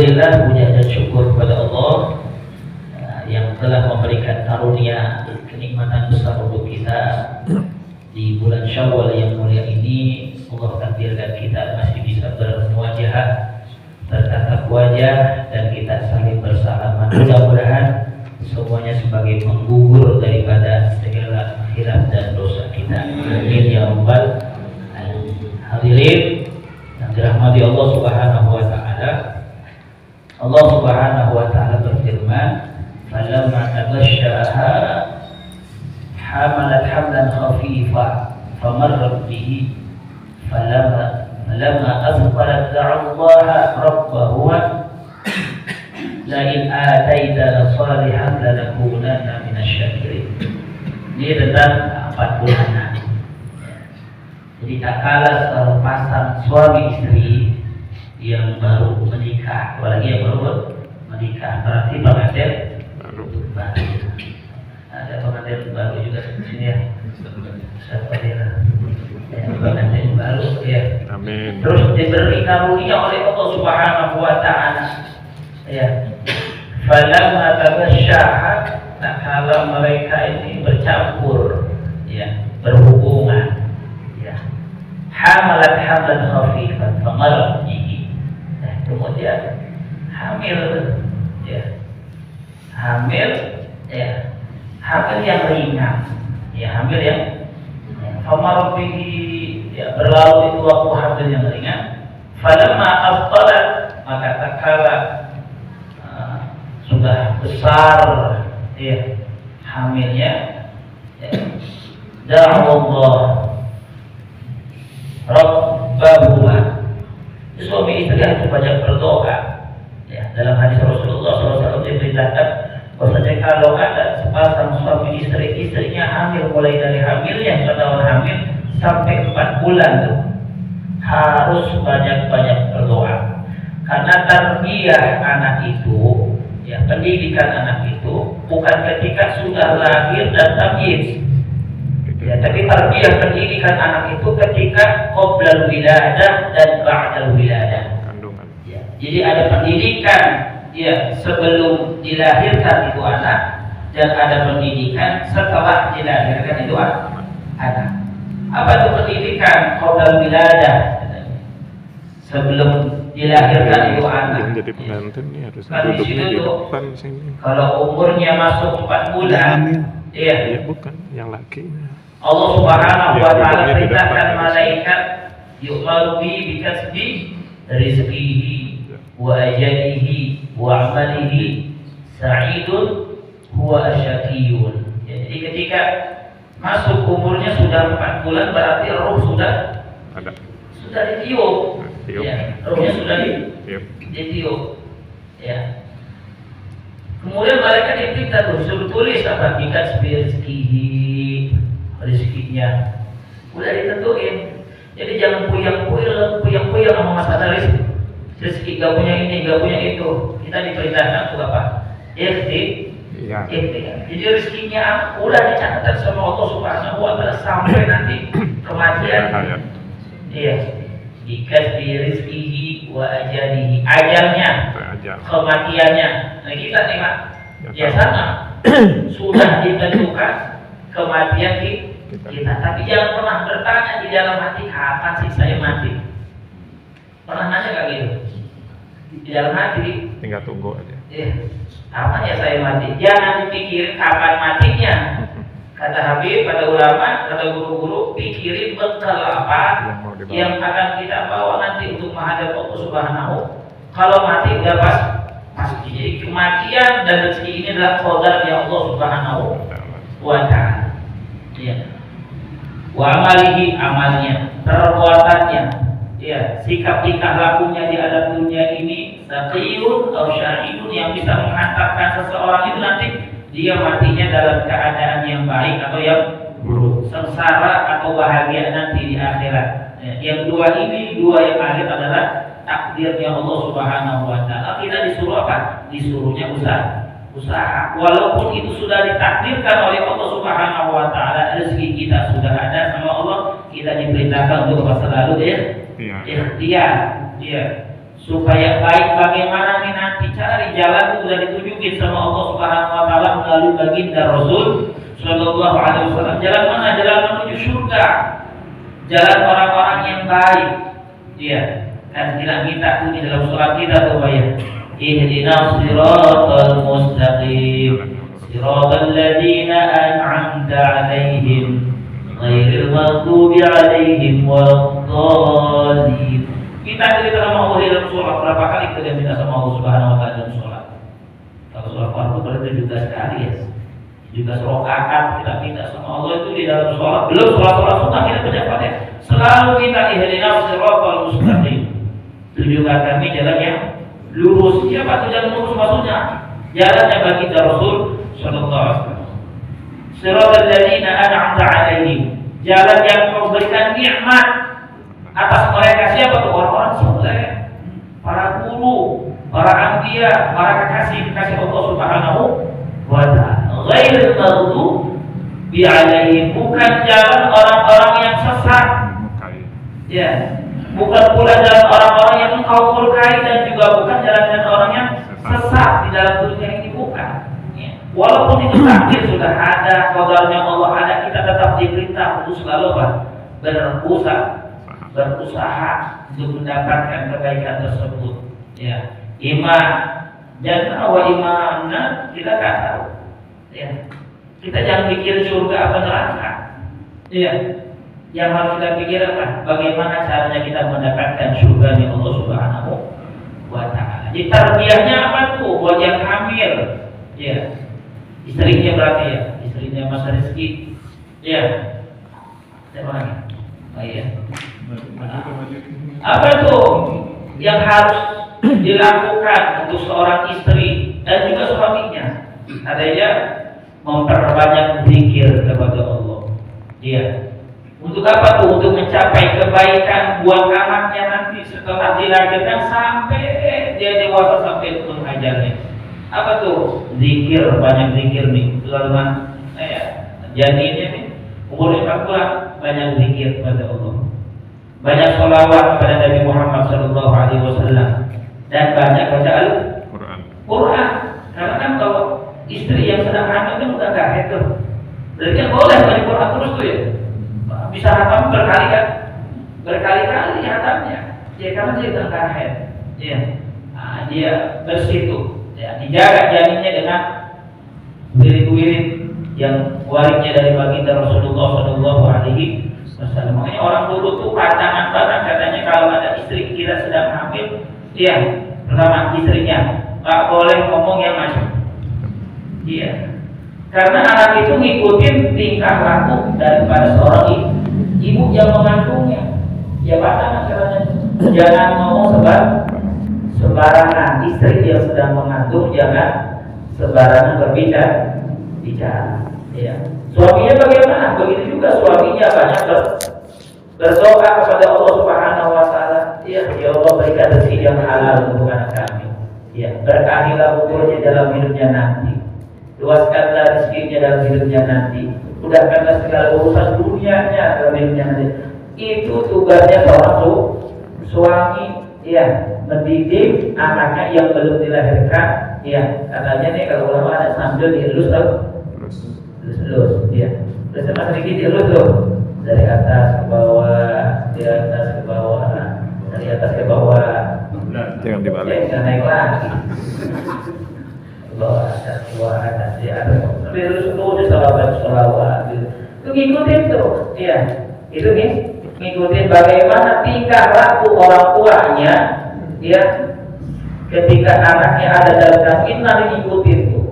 Alhamdulillah, puja dan syukur kepada Allah yang telah memberikan karunia kenikmatan besar untuk kita di bulan Syawal yang mulia ini. Allah takdirkan kita masih bisa bermuajahah, bertatap wajah, dan kita saling bersalaman. Mudah-mudahan semuanya sebagai penggugur daripada segala khilaf dan dosa kita. Amin ya rabbal alamin. Hadirin yang dirahmati Allah Subhanahu wa taala. Allah Subhanahu wa taala berfirman, "Falamma tabashshaha hamalat hamlan khafifa famarrat bihi falamma azqalat da'allaha rabbahuma la in ataitana salihan lanakunanna minasyakirin." Ini tentang 4 bulanan. Jadi tak kalah pasang suami istri yang baru menikah, apalagi yang baru menikah, berarti pengantin baru. Ada pengantin baru juga di sini ya. Pengantin baru ya. Amin. Terus diberi karunia oleh Allah Subhanahu wa taala. Ya. Falamma tabashshaha, tak kala mereka ini bercampur, ya, berhubungan, ya. Hamalat hamlan khafifan famarrat bihi. Kemudian hamil, ya, hamil yang ringan, ya, hamil yang famarrat bihi, ya, berlalu itu waktu hamil yang ringan. Falamma aftalat, maka tak kala sudah besar, ya, hamilnya, ya, da'allah rabbahuma. Suami istri harus banyak berdoa. Ya, dalam hadis Rasulullah SAW diberitakan bahwasanya kalau ada sepasang suami istri, istrinya hamil, mulai dari hamilnya ketahuan hamil sampai 4 bulan tuh, harus banyak-banyak berdoa. Karena tarbiyah anak itu, ya, pendidikan anak itu bukan ketika sudah lahir dan tamyiz. Ya, tapi tarbiyah pendidikan anak itu ketika qoblal wiladah dan ba'dal wiladah. Kandungan. Ya, jadi ada pendidikan, ya, sebelum dilahirkan itu anak, dan ada pendidikan setelah dilahirkan itu anak. Apa itu pendidikan qoblal wiladah? Sebelum dilahirkan itu anak. Yang jadi pengantin nih harus Kan di duduknya situ di tuh, depan sini. kalau umurnya masuk 4 bulan, iya, Ya bukan, yang lakinya. Allah Subhanahu wa taala duduknya di perintahkan depan. malaikat yu'maru bi kasbi rizqihi wa ajalihi wa amalihi sa'idun huwa asyaqiyun. Ya, jadi ketika masuk umurnya sudah 4 bulan berarti roh sudah Ada. ditiup. Tiup. Ya, rohnya sudah Tiup. ditiup. Ya. Kemudian mereka diperintah suruh tulis apa? Bikas rizkihi, rezekinya udah ditentuin. Jadi jangan puyang-puyang sama masalah rezeki, gak punya ini, gak punya itu. Kita diperintahkan untuk apa? Iya. Jadi rezekinya udah dicatat sama Allah Subhanahu wa taala sampai nanti kematian. Iya. Bikas rizkihi wa ajalihi, ajalnya, kematiannya. Nah kita nih Pak, ya sama, sudah ditentukan kematian kita. Tapi jangan pernah bertanya di dalam hati, kapan sih saya mati? Pernah nanya gak gitu? Di dalam hati, Tinggal tunggu aja. kapan ya saya mati? Jangan dipikirin kapan matinya. Kata Habib, kata ulama, kata guru-guru, pikirin bekal apa yang akan kita bawa nanti untuk menghadap Allah Subhanahu. Kalau mati udah pasti. Jadi kematian dan rezeki ini adalah qadarnya Allah Subhanahu wa taala. Ya. Wa amalihi, amalnya, perbuatannya, ya, sikap tingkah lakunya di alam dunia ini, saqiyun atau sya'idun, yang bisa menghantarkan seseorang itu nanti dia matinya dalam keadaan yang baik atau yang buruk, sengsara atau bahagia nanti di akhirat. Yang dua yang akhir adalah takdirnya Allah Subhanahu wa taala. Kita disuruh apa? Disuruhnya usaha. Walaupun itu sudah ditakdirkan oleh Allah Subhanahu wa taala, rezeki kita sudah ada sama Allah, kita diperintahkan untuk selalu ikhtiar. Iya. supaya baik bagaimana nih nanti cari jalan itu sudah ditunjukin sama Allah Subhanahu wa taala melalui baginda Rasul sallallahu alaihi wasallam. Jalan mana? Jalan menuju surga. Jalan orang-orang yang baik. Iya, kan kita minta tuh di dalam surat kita tuh ya. Ihdinas siratal mustaqim. Siratal ladzina an'amta 'alaihim ghairil maghdubi 'alaihim waladdallin. Kita cerita sama Allah di dalam sholat, berapa kali kita minta sama Allah Subhanahu wa taala dalam sholat? Kalau sholat fardu berarti juga sekali ya. Juga rakaat kita minta sama Allah itu di dalam sholat. Belum sholat sunnah kita baca Fatihah. Selalu kita ihdinas siratal mustaqim. Tunjukkan kami jalan yang lurus. Siapa tuh jalan lurus maksudnya? Jalannya baginda Rasul sallallahu alaihi wasallam. Siratal ladzina an'amta 'alaihim. Jalan yang kau berikan nikmat atas mereka. Siapa tuh? Orang-orang soleh, para guru, para anbiya, para kekasih Allah Subhanahu wa ta'ala. Ghairil maghdubi 'alaihim, bukan jalan orang-orang yang sesat. Ya, bukan pula jalan orang-orang yang engkau murkai, dan juga bukan jalan orang yang sesat di dalam dunia ini, bukan. Ya. Walaupun itu takdir sudah ada, qadarnya Allah ada, kita tetap diperintah untuk selalu berusaha untuk mendapatkan kebaikan tersebut. Ya, iman jannah wa imanna kita tak tahu. Ya, kita jangan pikir surga apa neraka. Ya, yang harus kita pikirkan bagaimana caranya kita mendapatkan surga dari Allah Subhanahu wa taala. Jadi tarbiyahnya apa tuh? Buat yang hamil, ya, istrinya berarti ya, istrinya Mas Rizky, ya, siapa lagi? Oh iya. Apa tuh yang harus dilakukan untuk seorang istri dan juga suaminya? Adanya memperbanyak zikir kepada Allah. Dia untuk apa tuh? Untuk mencapai kebaikan buat anaknya nanti setelah dilahirkan sampai dia dewasa sampai turun ajalnya. Apa tuh? Zikir, banyak zikir nih. Selama jadinya nih umur 4 bulan banyak zikir kepada Allah. Banyak sholawat kepada Nabi Muhammad sallallahu alaihi wasallam dan banyak baca Al-Quran. Karena kan kalau istri yang sedang hamil kan udah gak hater, berarti kan boleh baca Quran terus tuh ya. Bisa hatam berkali-kali hatamnya. Ya karena dia udah gak hater. Ya, dia bersih tuh. Ya, dijaga janinnya dengan wirid-wirid yang warisnya dari baginda Rasulullah sallallahu alaihi wasallam. Makanya orang dulu tuh pantangan banget katanya kalau ada istri kita sedang hamil, iya, pertama istrinya nggak boleh ngomong yang macam, iya, karena anak itu ngikutin tingkah laku daripada seorang ibu yang mengandungnya. Ya pantangan katanya, jangan ngomong sembarangan. Istri yang sedang mengandung jangan sembarangan berbicara. Ya. Suaminya bagaimana? Begitu juga suaminya banyak berdoa kepada Allah Subhanahu wa taala. Ya Allah berikan rezeki yang halal untuk anak kami. Ya, berkahilah umurnya dalam hidupnya nanti. Luaskanlah rezekinya dalam hidupnya nanti. Mudahkanlah segala urusan dunianya dalam hidupnya nanti. Itu tugasnya seorang suami, ya, mendidik anaknya yang belum dilahirkan. Ya, katanya nih kalau ulama ada sambil dielus ya. Terus mas sedikit dielus tuh dari atas ke bawah, dari atas ke bawah, dari atas ke bawah. Jangan dibalik. Jangan naik lagi. Bawah atas, bawah atas, di atas. Dielus tuh selawat. Itu ngikutin tuh, ya. Itu nih ngikutin bagaimana tingkah laku orang tuanya, ya. Ketika anaknya ada dalam kandungan ngikutin tuh.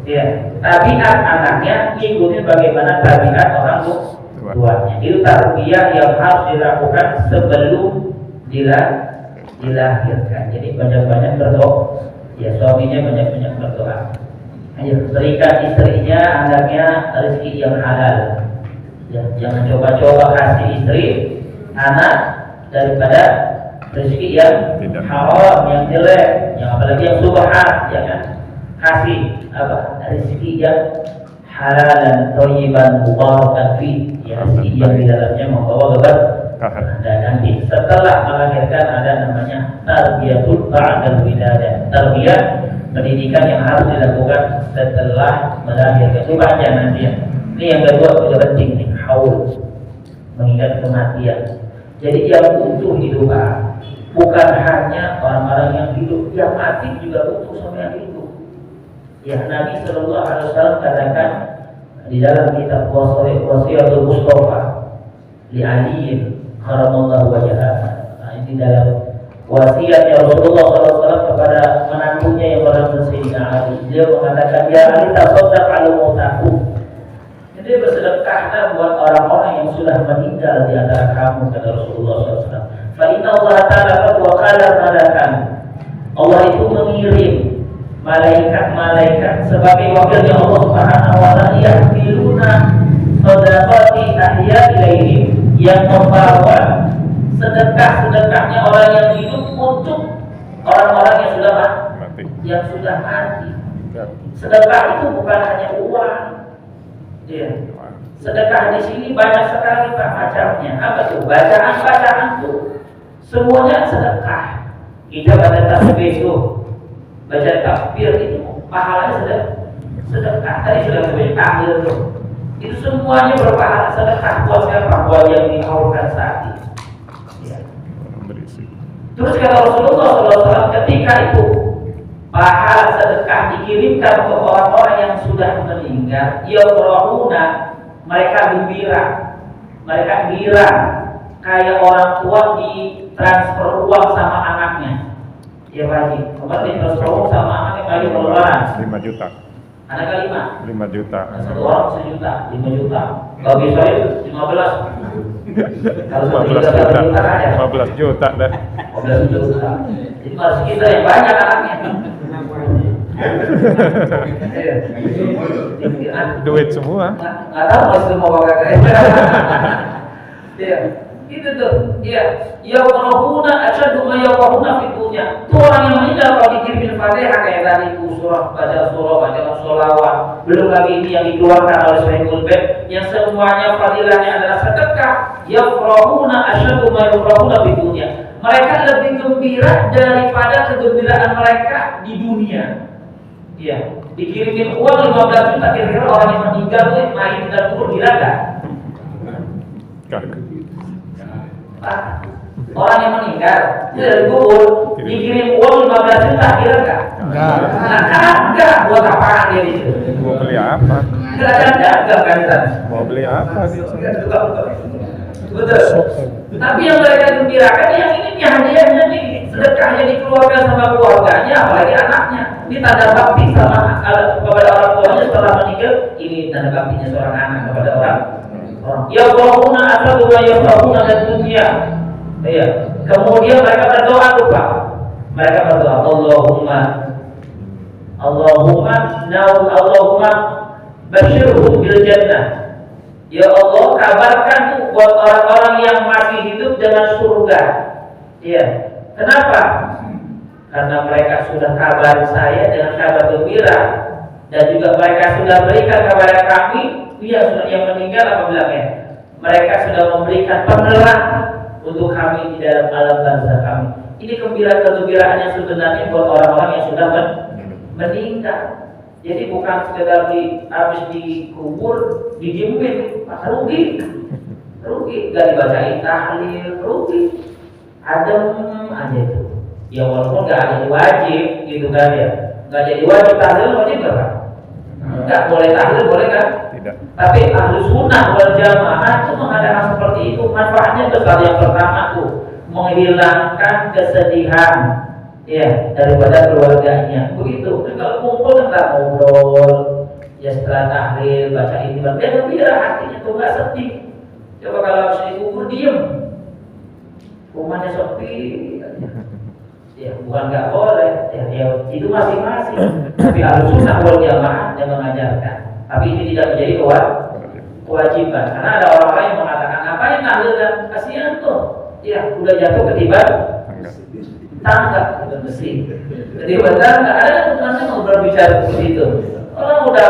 Ya, tabiat anaknya ngikutin bagaimana tabiat orang tuanya. Itu tarbiyah yang harus dilakukan sebelum dilahirkan. Jadi banyak-banyak berdoa. Ya, suaminya banyak-banyak berdoa. Ayo berikan istrinya, anaknya rezeki yang halal. Ya, jangan coba-coba kasih istri, anak daripada rezeki yang haram, yang jelek, yang apalagi yang subhan, jangan kasih apa rezeki yang halal dan thayyiban mubarakan fi, ya rezeki yang di dalamnya membawa Dan nanti setelah melahirkan ada namanya tarbiyatul ba'dal wiladah. Tarbiyah pendidikan yang harus dilakukan setelah melahirkan. Coba aja nanti ya. Ini yang kedua juga penting nih, haul, mengingat kematian. Jadi yang butuh hidup bukan hanya orang-orang yang hidup, yang mati juga butuh sama yang hidup. Ya Nabi Sallallahu Alaihi Wasallam katakan di dalam kitab Wasiyatul Mustafa li Ali karamallahu wajhahu. Nah, ini dalam wasiatnya Rasulullah SAW kepada menantunya yang bernama Sayyidina Ali. Dia mengatakan, ya Ali, tasaddaq ala mautakum. Jadi bersedekahlah buat orang-orang yang sudah meninggal di antara kamu, kata Rasulullah SAW. Fa inna Allah Ta'ala qad waqala malakan. Allah itu mengirim malaikat-malaikat sebagai wakilnya Allah Subhanahu wa taala yahmiluna shadaqati ahya ilaihim, yang membawa sedekah-sedekahnya orang yang hidup untuk orang-orang yang sudah mati. Yang sudah mati. Sedekah itu bukan hanya uang. Ya. Sedekah di sini banyak sekali Pak macamnya. Apa tuh? Bacaan-bacaan tuh semuanya sedekah. Kita baca tasbih itu, baca takbir itu pahalanya sedekah. Tadi sudah disebut tahlil tuh. Itu semuanya berpahala sedekah buat siapa? Buat yang dihaulkan saat ini. Ya. Terus kata Rasulullah SAW, ketika itu pahala sedekah dikirimkan ke orang-orang yang sudah meninggal, yafrahuna, mereka gembira, mereka girang, kayak orang tua ditransfer uang sama anaknya. Ya Pak Haji, kemarin ditransfer uang sama anaknya kali pengeluaran 5 juta. Anaknya 5 juta. Satu orang 1 juta, 5 juta. Bagi saya 15. Kalau 15 juta. 15 juta dah. 15 juta. Jadi masih kita yang banyak anaknya. Duit semua. Nggak tahu masih semua pakai. Iya, itu tuh. Iya, yaqrahuna asyaddu ma yaqrahuna fi dunya. Itu orang yang meninggal kalau dikirimin Fatihah kayak tadi itu baca sholawat, belum lagi ini yang dikeluarkan oleh Syekhul Bait yang semuanya fadilahnya adalah sedekah. Yaqrahuna asyaddu ma yaqrahuna fi dunya. Mereka lebih gembira daripada kegembiraan mereka di dunia. Iya, dikirimin uang 15 juta, kira-kira orang yang meninggal tuh main dan kubur gila enggak? Orang yang meninggal itu dari kubur dikirim uang 15 juta, kira enggak? Enggak. Buat apaan dia itu? Mau beli apa? Enggak ada dagang kan? Mau beli apa dia? Betul. Tapi yang mereka gembirakan yang ini hadiahnya nih, sedekahnya dikeluarkan sama keluarganya, apalagi anaknya. Ini tanda bakti sama kepada orang tuanya setelah meninggal. Ini tanda baktinya seorang anak kepada orang. Ya Allahumma asal ya Allahumma dan dunia. Iya. Kemudian mereka berdoa lupa. Mereka berdoa Allahumma basyirhum bil jannah. Ya Allah, kabarkan tuh buat orang-orang yang masih hidup dengan surga. Iya. Kenapa? Karena mereka sudah kabar saya dengan kabar gembira, dan juga mereka sudah berikan kepada kami, sudah yang meninggal apa bilangnya? Mereka sudah memberikan penerang untuk kami di dalam alam barzah kami. Ini kegembiraan yang sebenarnya buat orang-orang yang sudah meninggal. Jadi bukan sekedar habis dikubur, didiemin, rugi, gak dibacain tahlil, rugi, adem aja itu. Ya walaupun gak ada wajib, gitu kan ya, gak jadi wajib tahlil, wajib gak Pak? Enggak boleh tahlil, boleh kan? Tidak. Tapi ahlu sunnah wal jamaah itu mengadakan seperti itu, manfaatnya besar. Yang pertama tuh menghilangkan kesedihan, ya, daripada keluarganya. Begitu. Dan kalau kumpul kita ngobrol, ya setelah tahlil baca ini, dia gembira hatinya tuh nggak sedih. Coba kalau habis dikubur diem, rumahnya sepi, ya bukan nggak boleh, ya itu masing-masing. Tapi harus sunnah wal jamaah yang mengajarkan. Tapi ini tidak menjadi kewajiban. Karena ada orang-orang yang mengatakan ngapain tahlil kan, kasihan tuh, ya udah jatuh ketiban tangga besi. Jadi benar nggak ada teman-teman mau berbicara seperti itu. Orang udah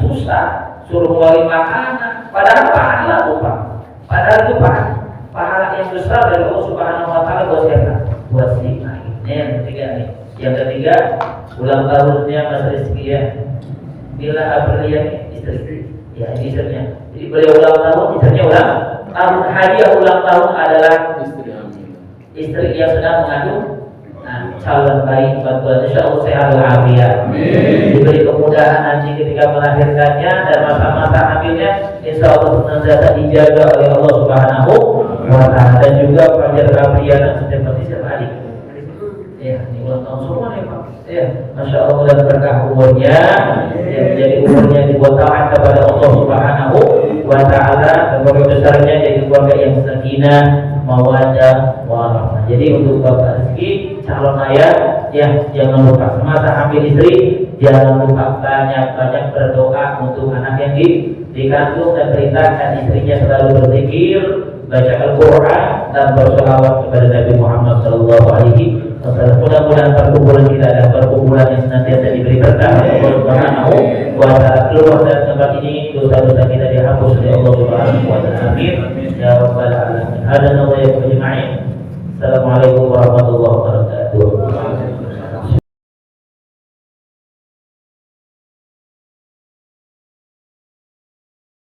susah, suruh ngeluarin makanan, padahal pahala tuh Pak. Padahal itu pahala yang paling besar dari Allah Subhanahu wa taala buat siapa? Buat si Mai. Ini yang ketiga nih. Yang ketiga, ulang tahunnya Mas Rizky ya. Bila Aprilia istri. Ya, ini istrinya. Jadi beliau ulang tahun, istrinya ulang tahun. Hadiah ulang tahun adalah istri yang sedang mengandung calon bayi 4 bulan. Insya Allah sehat walafiat. Diberi kemudahan nanti ketika melahirkannya dan masa-masa hamilnya, insya Allah senantiasa dijaga oleh Allah Subhanahu wa taala. Dan juga pelajar Aprilia dan seperti siapa adik. Ya, ini ulang tahun semua nih Pak. Ya, masya Allah dan berkah umurnya, ya, jadi umurnya dibuat taat kepada Allah Subhanahu wa taala dan keluarga besarnya jadi keluarga yang sakinah, mawaddah, warahmah. Jadi untuk Bapak Rizky calon ayah, ya jangan lupa semasa hamil istri, jangan lupa banyak-banyak berdoa untuk anak yang dikandung dan perintahkan istrinya selalu berzikir, baca Al-Quran dan bersolawat kepada Nabi Muhammad SAW. Mudah-mudahan perkumpulan kita adalah perkumpulan yang senantiasa diberi berkah oleh Allah Subhanahu wa taala. Keluar dari tempat ini dosa-dosa kita dihapus oleh Allah Subhanahu wa taala. Amin ya rabbal alamin. Hadana wa iyyakum ajma'in.